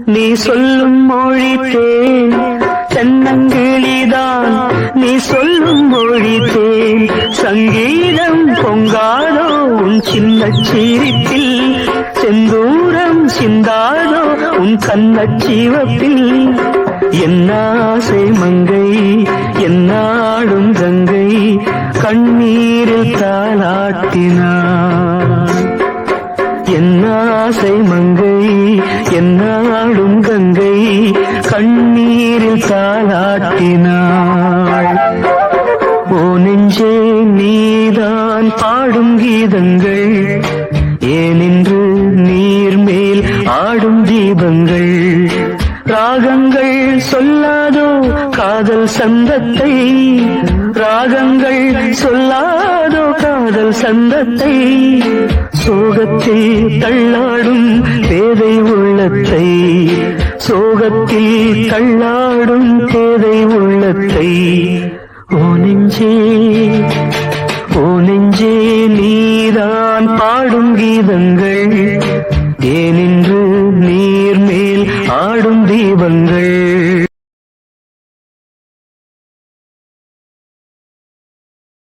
நீ சொல்லும் மொழி தேன் தென்னங்கிளிதான் நீ சொல்லும் மொழி தேன் சங்கீதம் பொங்காதோ உன் சின்ன சிரிப்பில் செந்தூரம் சிந்தாதோ உன் கண்ணச் சிவப்பில் என்னாசை மங்கை என்னாடும் கங்கை கண்ணீரில் தாலாட்டினார் என்னாசை மங்கை என்னாடும் கங்கை கண்ணீரில் தாலாட்டினாள் ஓ நெஞ்சே நீதான் பாடும் கீதங்கள் ஏனென்று நீர் மேல் ஆடும் தீபங்கள் ராகங்கள் சொல்லாதோ காதல் சந்தத்தை ராகங்கள் சொல்லாதோ காதல் சந்தத்தை சோகத்தில் தள்ளாடும் பேதை உள்ளத்தை சோகத்தில் தள்ளாடும் பேதை உள்ளத்தை ஓ நெஞ்சே நீதான் பாடும் கீதங்கள் ஏனென்று நீர் மேல் ஆடும் தீபங்கள்